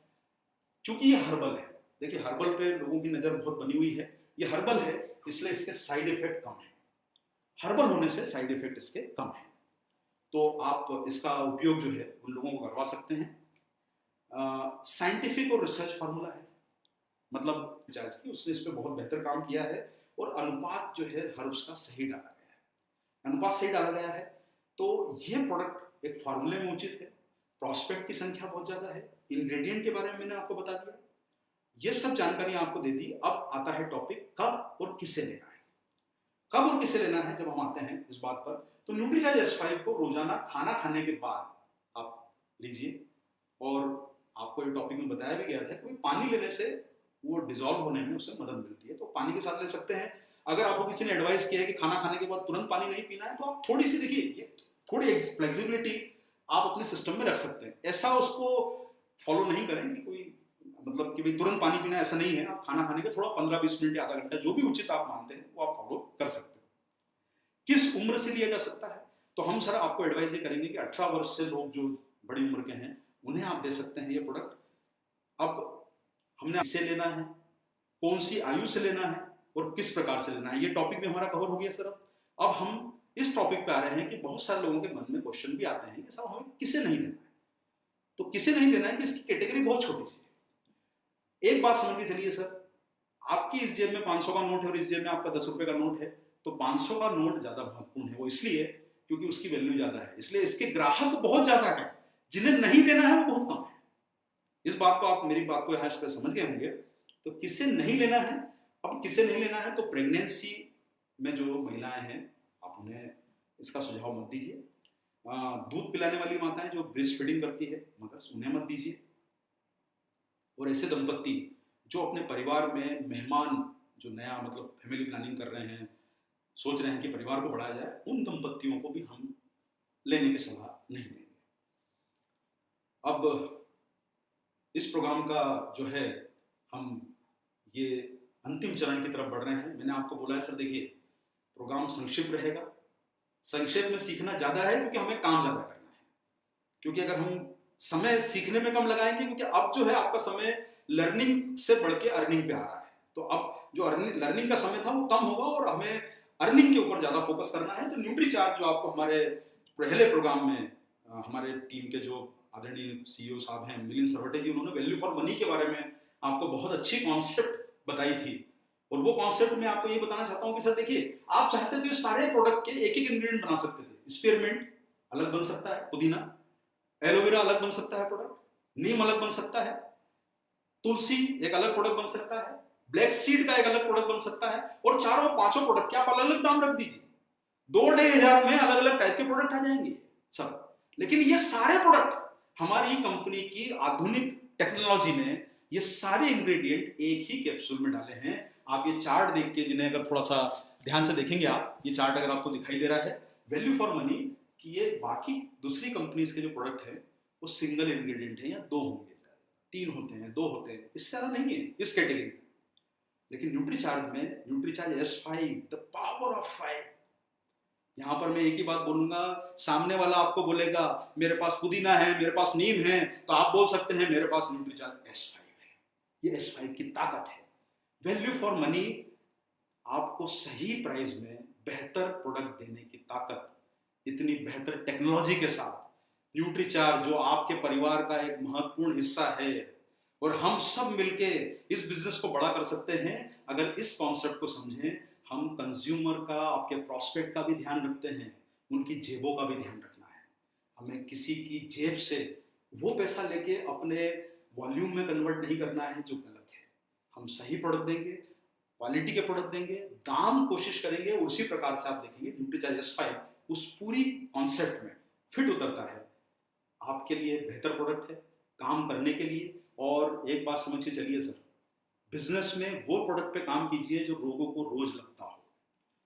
क्योंकि ये हर्बल है, देखिए हर्बल पे लोगों की नजर बहुत बनी हुई है। ये हर्बल है इसलिए इसके साइड इफेक्ट कम है। हर्बल होने से साइड इफेक्ट इसके कम है। तो आप इसका उपयोग जो है उन लोगों को करवा सकते हैं। साइंटिफिक और रिसर्च फार्मूला है, मतलब जांच की उसने इस पर बहुत बेहतर काम किया है। और अनुपात जो है हर उसका सही डाला गया है, अनुपात सही डाला गया है। तो ये प्रोडक्ट एक फार्मूले में उचित है। प्रोस्पेक्ट की संख्या बहुत ज्यादा है। इंग्रेडिएंट के बारे में मैंने आपको बता दिया, ये सब जानकारी आपको दे दी। अब आता है टॉपिक कब और किसे लेना है। कब और किसे लेना है जब हम आते हैं इस बात पर, तो न्यूट्रीचार्ज S5 को रोजाना खाना खाने के बाद आप लीजिए। और आपको ये टॉपिक में बताया भी गया था कि पानी लेने से वो डिजॉल्व होने में उससे मदद मिलती है। तो पानी के साथ ले सकते हैं। अगर आपको किसी ने एडवाइस किया है कि खाना खाने के बाद तुरंत पानी नहीं पीना है, तो आप थोड़ी सी देखिए, थोड़ी फ्लेक्सिबिलिटी आप अपने सिस्टम में रख सकते हैं। ऐसा उसको फॉलो नहीं करें कि कोई मतलब कि भाई तुरंत पानी पीना, ऐसा नहीं है। आप खाना खाने के थोड़ा 15-20 मिनट या आधा घंटा जो भी उचित आप मानते हैं वो आप फॉलो कर सकते हैं। किस उम्र से लिया जा सकता है? तो हम सर आपको एडवाइस ये करेंगे कि 18 वर्ष से लोग जो बड़ी उम्र के हैं उन्हें आप दे सकते हैं ये प्रोडक्ट। अब हमने इससे लेना है, कौन सी आयु से लेना है और किस प्रकार से लेना है, ये टॉपिक भी हमारा कवर हो गया सर। अब हम इस टॉपिक पे आ रहे हैं कि बहुत सारे लोगों के मन में क्वेश्चन भी आते हैं कि साहब हमें किसे नहीं लेना है। तो किसे नहीं लेना है कि इसकी कैटेगरी बहुत छोटी सी है। एक बात समझ के चलिए सर, आपकी इस जेब में 500 का नोट है और इस जेब में आपका 10 रुपए का नोट है, तो 500 का नोट ज्यादा महत्वपूर्ण है। वो इसलिए क्योंकि उसकी वैल्यू ज्यादा है, इसलिए इसके ग्राहक बहुत ज्यादा है, जिन्हें नहीं देना है वो बहुत कम है। इस बात को आप, मेरी बात को यहाँ पे समझ गए होंगे। तो किसे नहीं लेना है? अब किसे नहीं लेना है, तो प्रेगनेंसी में जो महिलाएं हैं आप उन्हें इसका सुझाव मत दीजिए। दूध पिलाने वाली माताएं जो ब्रेस्ट फीडिंग करती है मदर्स, उन्हें मत दीजिए। और ऐसे दंपत्ति जो अपने परिवार में मेहमान, जो नया मतलब फैमिली प्लानिंग कर रहे हैं, सोच रहे हैं कि परिवार को बढ़ाया जाए, उन दंपत्तियों को भी हम लेने की सलाह नहीं देंगे। अब इस प्रोग्राम का जो है हम ये अंतिम चरण की तरफ बढ़ रहे हैं। मैंने आपको बोला है सर, देखिए प्रोग्राम संक्षिप्त रहेगा। संक्षेप में सीखना ज्यादा है क्योंकि हमें काम ज्यादा करना है। क्योंकि अगर हम समय सीखने में कम लगाएंगे, क्योंकि अब जो है आपका समय लर्निंग से बढ़ के अर्निंग पे आ रहा है, तो अब जो लर्निंग का समय था वो कम होगा और हमें अर्निंग के ऊपर ज्यादा फोकस करना है। तो न्यूट्रीचार्ज जो आपको हमारे पहले प्रोग्राम में हमारे टीम के जो आदरणीय सीईओ साहब हैं मिलिंद सरवटे जी, उन्होंने वैल्यू फॉर मनी के बारे में आपको बहुत अच्छी कॉन्सेप्ट बताई थी। और वो कॉन्सेप्ट में आपको ये बताना चाहता हूं कि सर देखिए, आप चाहते थे सारे प्रोडक्ट के एक एक इंग्रेडिएंट बना सकते थे। स्पीयरमिंट अलग बन सकता है, पुदीना, एलोवेरा अलग बन सकता है प्रोडक्ट, नीम अलग बन सकता है, तुलसी एक अलग प्रोडक्ट बन सकता है, ब्लैक सीड का एक अलग प्रोडक्ट बन सकता है। और चारों पांचों प्रोडक्ट के आप अलग अलग दाम रख दीजिए, 2-2,500 में अलग अलग टाइप के प्रोडक्ट आ जाएंगे सब। लेकिन ये सारे प्रोडक्ट हमारी कंपनी की आधुनिक टेक्नोलॉजी में ये सारे इंग्रेडिएंट एक ही कैप्सूल में डाले हैं। आप ये चार्ट देख के, जिन्हें अगर थोड़ा सा ध्यान से देखेंगे आप, ये चार्ट अगर आपको दिखाई दे रहा है वैल्यू फॉर मनी कि ये बाकी दूसरी कंपनीज के जो प्रोडक्ट है वो सिंगल इंग्रेडिएंट है या 2 होंगे, 3 होते हैं, 2 होते हैं, इससे ज्यादा नहीं है इस कैटेगरी में। लेकिन न्यूट्रीचार्ज में, Nutricharge S5 the power of 5, यहां पर मैं एक ही बात बोलूंगा, सामने वाला आपको बोलेगा मेरे पास पुदीना है, मेरे पास नीम है, तो आप बोल सकते हैं मेरे पास न्यूट्रीचार्ज S5 है। ये S5 की ताकत है। वैल्यू फॉर मनी आपको सही प्राइस में बेहतर प्रोडक्ट देने की ताकत, इतनी बेहतर टेक्नोलॉजी के साथ न्यूट्रीचार्ज जो आपके परिवार का एक महत्वपूर्ण हिस्सा है, और हम सब मिलके इस बिजनेस को बड़ा कर सकते हैं अगर इस कॉन्सेप्ट को समझें। हम कंज्यूमर का, आपके प्रॉस्पेक्ट का भी ध्यान रखते हैं, उनकी जेबों का भी ध्यान रखना है। हमें किसी की जेब से वो पैसा लेके अपने वॉल्यूम में कन्वर्ट नहीं करना है जो गलत है। हम सही प्रोडक्ट देंगे, क्वालिटी के प्रोडक्ट देंगे, दाम कोशिश करेंगे, उसी प्रकार से आप देखेंगे न्यूट्रीचार्ज S5 उस पूरी कॉन्सेप्ट में फिट उतरता है। आपके लिए बेहतर प्रोडक्ट है काम करने के लिए। और एक बात समझ के चलिए सर, बिजनेस में वो प्रोडक्ट पे काम कीजिए जो लोगों को रोज लगता हो,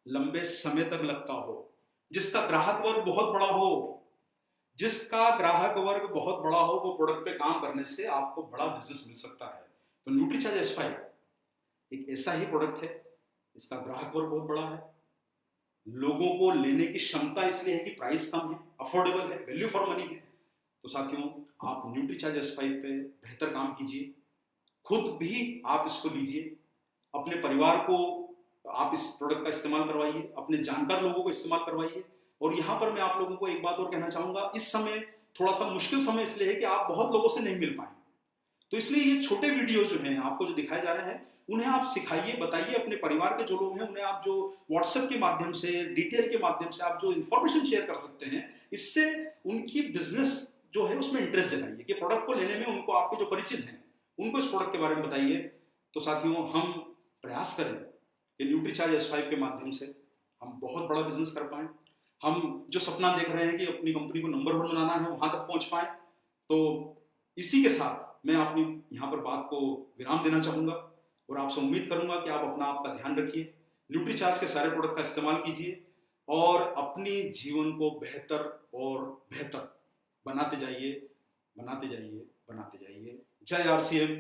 लंबे समय तक लगता हो, जिसका ग्राहक वर्ग बहुत बड़ा हो। जिसका ग्राहक वर्ग बहुत बड़ा हो वो प्रोडक्ट पे काम करने से आपको बड़ा बिजनेस मिल सकता है। तो न्यूट्रीचार्ज S5 एक ऐसा ही प्रोडक्ट है, इसका ग्राहक वर्ग बहुत बड़ा है, लोगों को लेने की क्षमता इसलिए है कि प्राइस कम है, अफोर्डेबल है, वैल्यू फॉर मनी है। तो साथियों, आप न्यूट्रीचार्ज S5 पे बेहतर काम कीजिए, खुद भी आप इसको लीजिए, अपने परिवार को आप इस प्रोडक्ट का इस्तेमाल करवाइए, अपने जानकार लोगों को इस्तेमाल करवाइए। और यहाँ पर मैं आप लोगों को एक बात और कहना चाहूंगा, इस समय थोड़ा सा मुश्किल समय इसलिए है कि आप बहुत लोगों से नहीं मिल पाएंगे, तो इसलिए ये छोटे वीडियो जो हैं आपको जो दिखाए जा रहे हैं उन्हें आप सिखाइए, बताइए। अपने परिवार के जो लोग हैं उन्हें आप जो व्हाट्सएप के माध्यम से, डिटेल के माध्यम से आप जो इन्फॉर्मेशन शेयर कर सकते हैं, इससे उनकी बिजनेस जो है उसमें इंटरेस्ट जगाइए कि प्रोडक्ट को लेने में उनको, आपके जो परिचित हैं उनको इस प्रोडक्ट के बारे में बताइए। तो साथियों, हम प्रयास करें कि न्यूट्रीचार्ज S5 के माध्यम से हम बहुत बड़ा बिजनेस कर पाएं। हम जो सपना देख रहे हैं कि अपनी कंपनी को नंबर 1 बनाना है, वहां तक पहुंच पाए। तो इसी के साथ मैं अपनी यहाँ पर बात को विराम देना चाहूंगा। और आपसे उम्मीद करूंगा कि आप अपना आपका ध्यान रखिए, न्यूट्रीचार्ज के सारे प्रोडक्ट का इस्तेमाल कीजिए और अपने जीवन को बेहतर और बेहतर बनाते जाइए, बनाते जाइए, बनाते जाइए। जय आरसीएम,